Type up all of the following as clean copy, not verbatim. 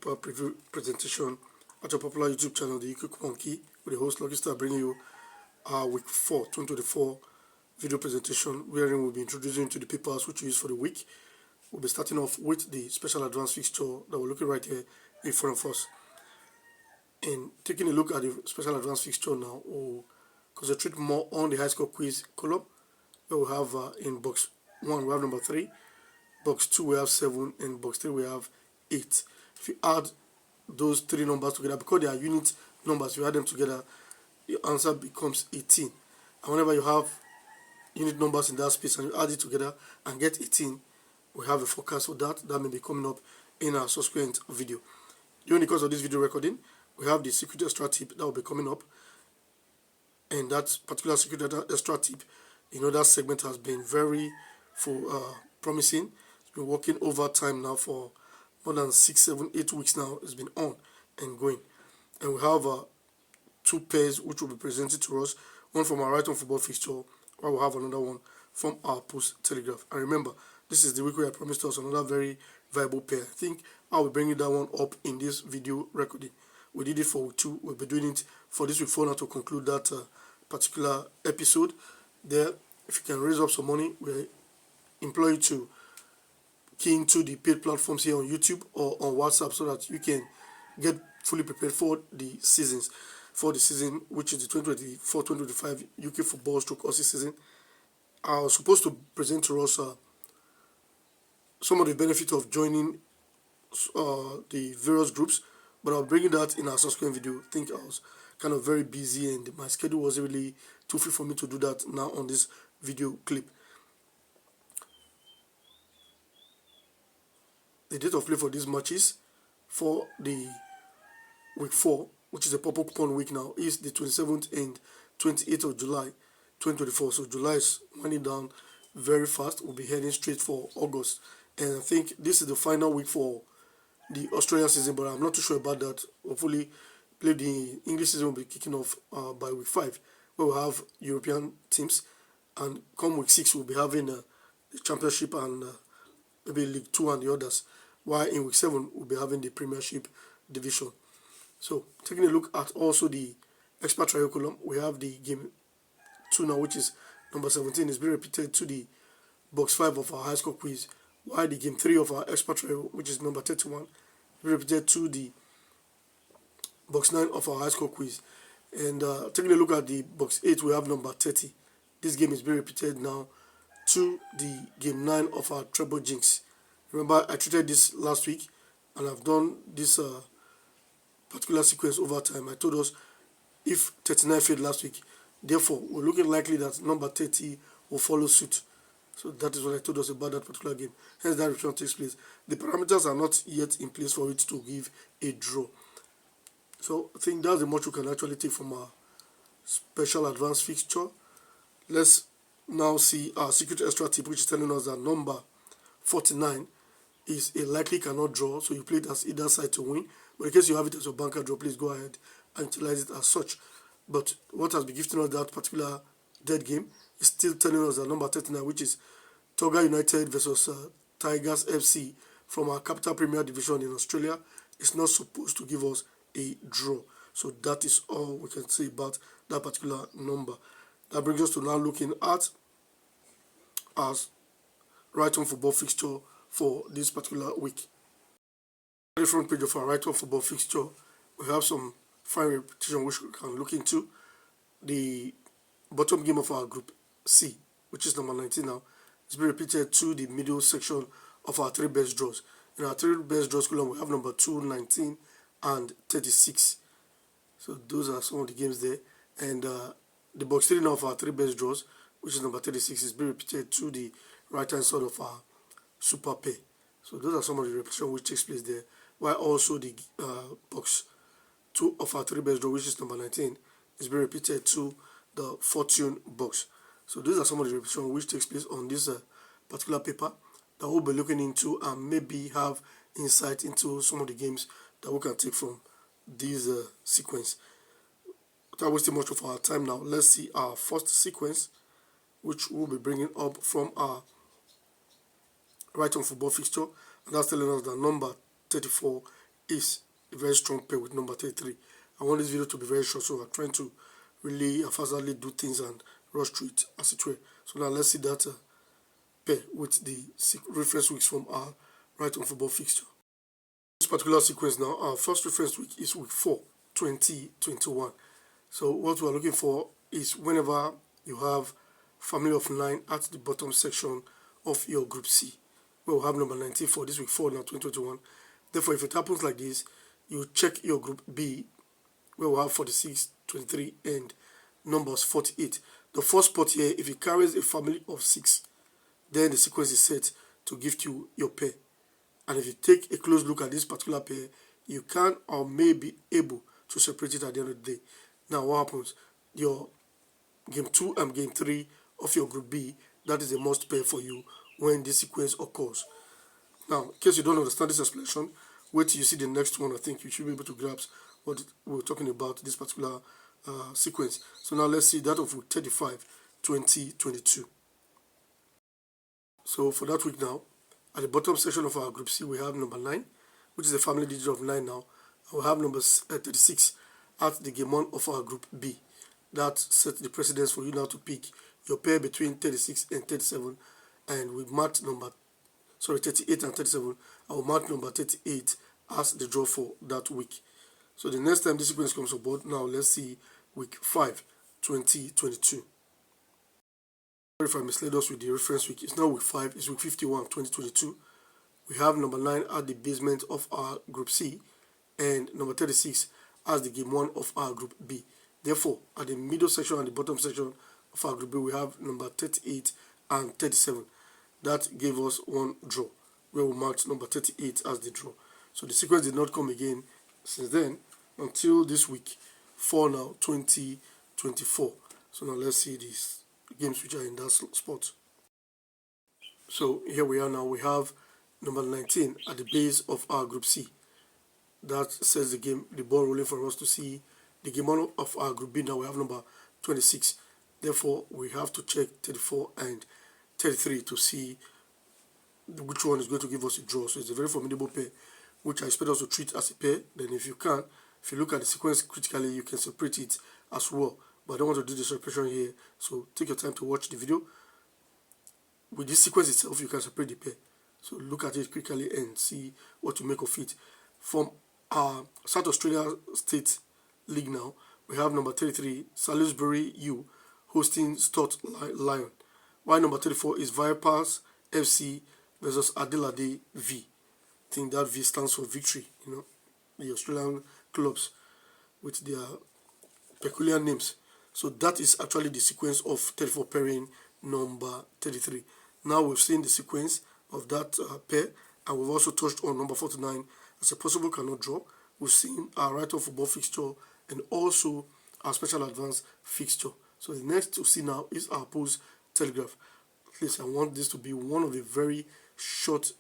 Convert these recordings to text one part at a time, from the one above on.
paper preview presentation at your popular YouTube channel, the Quick Monkey, with the host Lucky Star, bringing you our week 4 2024 video presentation, wherein we'll be introducing to the papers which we use for the week. We'll be starting off with the special advanced fixture that we're looking right here in front of us. And taking a look at the special advanced fixture now, we'll concentrate more on the high score quiz column, where we have in box 1 we have number 3, box 2 we have 7, and box 3 we have 8. If you add those three numbers together, because they are unit numbers, if you add them together, the answer becomes 18. And whenever you have unit numbers in that space and you add it together and get 18, we have a forecast for that may be coming up in our subsequent video. During the course of this video recording, we have the secret extra tip that will be coming up, and that particular secret extra tip, that segment has been very promising. It's been working over time now for more than 6, 7, 8 weeks now. It's been on and going, and we have 2 pairs which will be presented to us, one from our right on football fixture, while we'll have another one from our Pools Telegraph. And remember, this is the week where I promised us another very viable pair. I think I'll be bringing that one up in this video recording. We did it for week 2. We'll be doing it for this week 4 now to conclude that particular episode. There, if you can raise up some money, we implore you to key into the paid platforms here on YouTube or on WhatsApp so that you can get fully prepared for the seasons. For the season, which is the 2024-2025 UK football stroke Aussie season. I was supposed to present to us some of the benefits of joining the various groups, but I'll bring that in our subsequent video. I think I was kind of very busy and my schedule wasn't really too free for me to do that now on this video clip. The date of play for these matches for the week 4, which is a purple coupon week now, is the 27th and 28th of July 2024. So July is winding down very fast. We'll be heading straight for August, and I think this is the final week for the Australian season, but I'm not too sure about that. Hopefully the English season will be kicking off by week 5, where we'll have European teams, and come week 6 we'll be having the Championship and maybe League 2 and the others, while in week 7 we'll be having the Premiership division. So taking a look at also the expert trial column, we have the game 2 now, which is number 17, is being repeated to the box 5 of our high score quiz, while the game 3 of our expert trial, which is number 31, is being repeated to the box 9 of our high score quiz. And taking a look at the box 8, we have number 30. This game is being repeated now to the game 9 of our treble jinx. Remember, I treated this last week, and I've done this particular sequence over time. I told us if 39 failed last week, therefore we're looking likely that number 30 will follow suit. So that is what I told us about that particular game. Hence that return takes place. The parameters are not yet in place for it to give a draw. So I think that's the much we can actually take from our special advanced fixture. Let's now see our secret extra tip, which is telling us that number 49 is a likely cannot draw, so you play it as either side to win. But in case you have it as your banker draw, please go ahead and utilize it as such. But what has been gifting us that particular dead game is still telling us that number 39, which is Toga United versus Tigers FC from our Capital Premier Division in Australia, is not supposed to give us a draw. So that is all we can say about that particular number. That brings us to now looking at our right on football fixture for this particular week. On the front page of our right on football fixture, we have some fine repetition which we can look into. The bottom game of our group C, which is number 19 now, is being repeated to the middle section of our 3 best draws. In our 3 best draws column, we have number 2, 19, and 36. So those are some of the games there. And the box 3 now of our 3 best draws, which is number 36, is being repeated to the right hand side of our super pair. So those are some of the repetition which takes place there. While also the box 2 of our 3 best draw, which is number 19, is being repeated to the fortune box. So those are some of the repetition which takes place on this particular paper that we'll be looking into and maybe have insight into some of the games that we can take from this sequence. Without wasting much of our time now, let's see our first sequence, which we'll be bringing up from our right on football fixture, and that's telling us that number 34 is a very strong pair with number 33. I want this video to be very short, so I'm trying to really haphazardly do things and rush through it as it were. So now let's see that pair with the reference weeks from our Right on Football fixture. This particular sequence now, our first reference week is week 4, 2021. So what we are looking for is whenever you have family of 9 at the bottom section of your group C. We'll have number 19 for this week 4 now, 2021. Therefore, if it happens like this, you check your group B, where we'll have 46, 23, and numbers 48. The first spot here, if it carries a family of 6, then the sequence is set to give you your pair. And if you take a close look at this particular pair, you can or may be able to separate it at the end of the day. Now, what happens? Your game 2 and game 3 of your group B, that is a must pair for you when this sequence occurs. Now, in case you don't understand this explanation, wait till you see the next one. I think you should be able to grasp what we're talking about, this particular sequence. So now let's see that of week 35, 2022. So for that week now, at the bottom section of our group C, we have number 9, which is a family digit of 9 now. And we have number 36 at the game 1 of our group B. That sets the precedence for you now to pick your pair between 36 and 37. And we marked 38 and 37. I will mark number 38 as the draw for that week. So the next time this sequence comes aboard, now let's see week 5, 2022. If I misled us with the reference week, it's now week 5, it's week 51, 2022. We have number 9 at the basement of our group C and number 36 as the game 1 of our group B. Therefore, at the middle section and the bottom section of our group B, we have number 38 and 37. That gave us one draw, where we marked number 38 as the draw. So the sequence did not come again since then until this week 4 now, 2024. So now let's see these games which are in that spot. So here we are now. We have number 19 at the base of our group C. That sets the ball rolling for us to see the game 1 of our group B. Now we have number 26. Therefore, we have to check 34 and 33 to see which one is going to give us a draw. So it's a very formidable pair, which I expect us to treat as a pair. Then if you look at the sequence critically, you can separate it as well. But I don't want to do the separation here, so take your time to watch the video. With this sequence itself, you can separate the pair. So look at it critically and see what to make of it. From our South Australia State League now, we have number 33, Salisbury U, hosting Stott Lion. While number 34 is Vipers FC versus Adelaide V. I think that V stands for victory, the Australian clubs with their peculiar names. So that is actually the sequence of 34 pairing number 33. Now we've seen the sequence of that pair, and we've also touched on number 49 as a possible cannot draw. We've seen our Right on Football fixture and also our special advance fixture. So the next to see now is our Pools Telegraph. Please, I want this to be one of the very short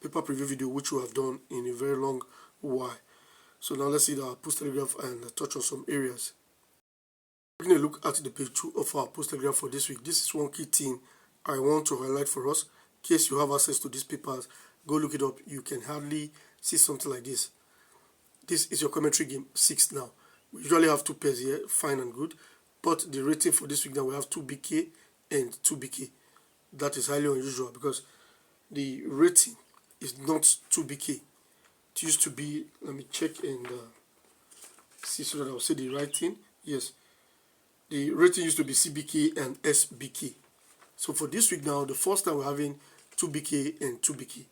paper preview video which we have done in a very long while. So now let's see our Pools Telegraph and touch on some areas. Taking a look at the page 2 of our Pools Telegraph for this week, this is one key thing I want to highlight for us. In case you have access to these papers, go look it up. You can hardly see something like this. This is your commentary game 6 now. We usually have 2 pairs here, fine and good. But the rating for this week now, we have 2 BK and 2 BK. That is highly unusual because the rating is not 2 BK. It used to be, let me check and see so that I'll say the right thing. Yes. The rating used to be CBK and SBK. So for this week now, the first time we're having 2 BK and 2 BK.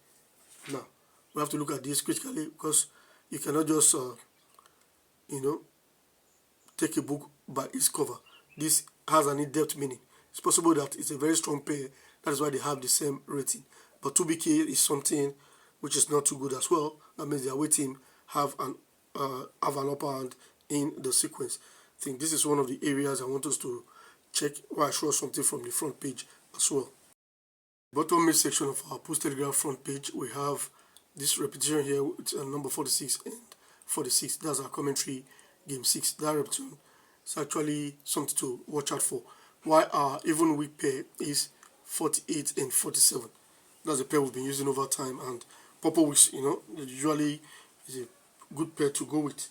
Now, we have to look at this critically because you cannot just, take a book by its cover. This has an in-depth meaning. It's possible that it's a very strong pair. That is why they have the same rating. But 2 BK is something which is not too good as well. That means the away team have an upper hand in the sequence. I think this is one of the areas I want us to check while I show something from the front page as well. Bottom mid section of our Pools Telegraph front page, we have this repetition here with number 46 and 46. That's our commentary game 6. That repetition is actually something to watch out for. While our even week pair is 48 and 47. That's a pair we've been using over time, and purple wicks, usually is a good pair to go with.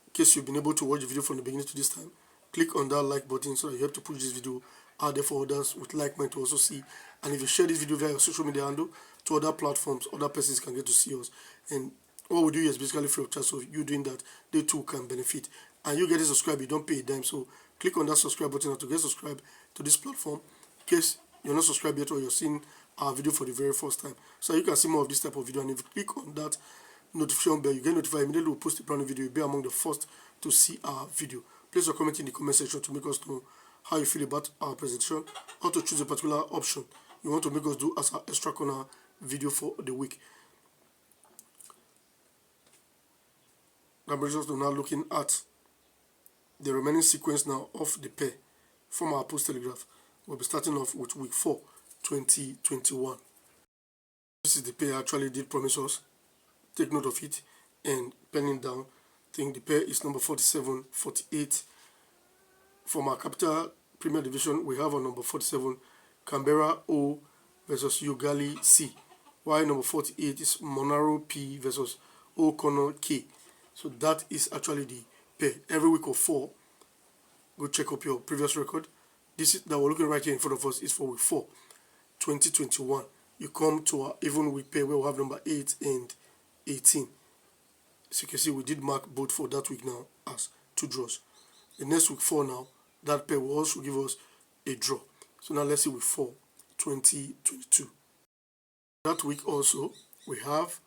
In case you've been able to watch the video from the beginning to this time, click on that like button so that you help to push this video out there for others with like mind to also see. And if you share this video via your social media handle to other platforms, other persons can get to see us. And what we do here is basically free of charge, so you doing that, they too can benefit. And you getting subscribed, you don't pay a dime, so click on that subscribe button to get subscribed to this platform in case you're not subscribed yet or you're seeing our video for the very first time, so you can see more of this type of video. And if you click on that notification bell, you get notified immediately we post a brand new video. You'll be among the first to see our video. Place your comment in the comment section to make us know how you feel about our presentation, or to choose a particular option you want to make us do as our extra corner video for the week. That brings us to now looking at the remaining sequence now of the pair from our Pools Telegraph. We'll be starting off with week 4, 2021. This is the pair I actually did promise us. Take note of it and pen it down. I think the pair is number 47, 48. From our Capital Premier Division, we have on number 47, Canberra O versus Ugali C. While number 48 is Monaro P versus O'Connor K. So that is actually the pair. Every week of 4, go check up your previous record. This is that we're looking right here in front of us is for week 4, 2021. You come to our even week pair where we have number 8 and 18. So you can see we did mark both for that week now as 2 draws. The next week 4 now, that pair will also give us a draw. So now let's see week 4, 2022. That week also we have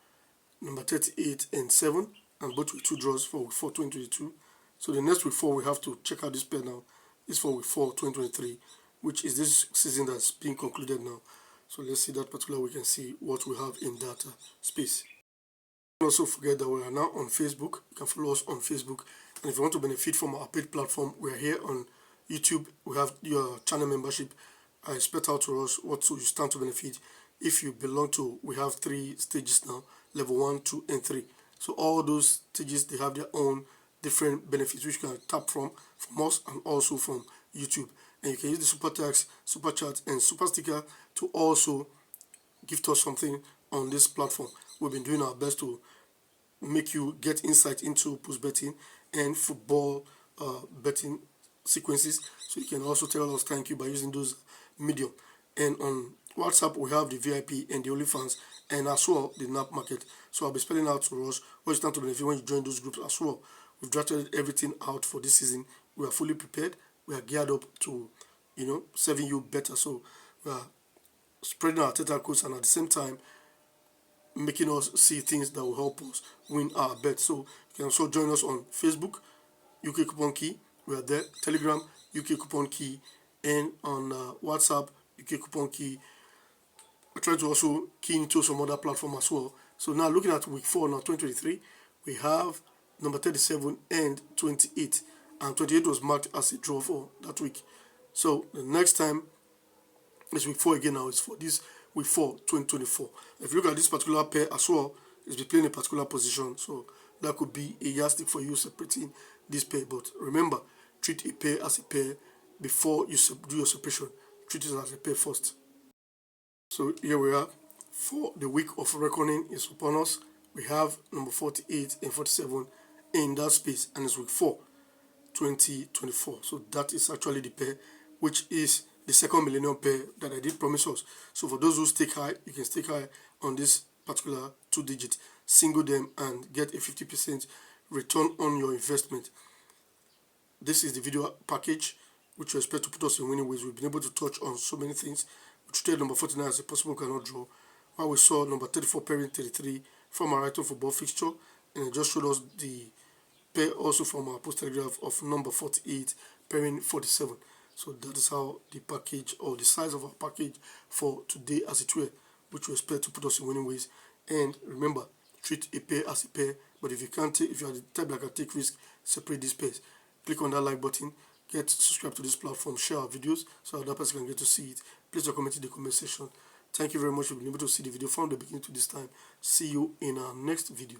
number 38 and 7, and both with 2 draws for week 4, 2022. So the next week 4 we have to check out this pair now. Is for week 4, 2023, which is this season that's being concluded now. So let's see that particular week and see what we have in that space. Don't also forget that we are now on Facebook. You can follow us on Facebook. And if you want to benefit from our paid platform, we are here on YouTube. We have your channel membership. I expect out to us what you stand to benefit. If you belong to, we have 3 stages now, level 1, 2, and 3. So all those stages, they have their own different benefits which you can tap from us and also from YouTube. And you can use the super tags, super chat, and super sticker to also gift us something on this platform. We've been doing our best to make you get insight into pools betting and football betting sequences, so you can also tell us thank you by using those medium. And on WhatsApp we have the VIP and the OnlyFans, and as well the NAP market. So I'll be spelling out to us what you stand to benefit when you join those groups as well. We've drafted everything out for this season. We are fully prepared. We are geared up to, serving you better. So we are spreading our tentacles and at the same time making us see things that will help us win our bet. So you can also join us on Facebook, UK Coupon Key. We are there. Telegram, UK Coupon Key, and on WhatsApp, UK Coupon Key. We're trying to also key into some other platform as well. So now looking at week 4 now, 2023, we have number 37 and 28, and 28 was marked as a draw for that week. So the next time is week 4 again now. It's for this week 4, 2024. If you look at this particular pair as well, it's be playing a particular position, so that could be a yardstick for you separating this pair. But remember, treat a pair as a pair before you do your separation. Treat it as a pair first. So here we are. For the week of reckoning is upon us. We have number 48 and 47 in that space, and it's week 4, 2024. So that is actually the pair, which is the second millennium pair that I did promise us. So for those who stake high, you can stake high on this particular 2-digit, single them and get a 50% return on your investment. This is the video package which we expect to put us in winning ways. We've been able to touch on so many things. We treated number 49 as a possible cannot draw, while we saw number 34 pairing 33 from our right football fixture, and it just showed us the pair also from our Pools Telegraph of number 48 pairing 47. So that is how the package, or the size of our package for today as it were, which we expect to put us in winning ways. And remember, treat a pair as a pair, but if you can't take, if you are the type that can take risk, separate these pairs. Click on that like button, get subscribed to this platform, share our videos so that person can get to see it. Place your comment in the comment section. Thank you very much for being able to see the video from the beginning to this time. See you in our next video.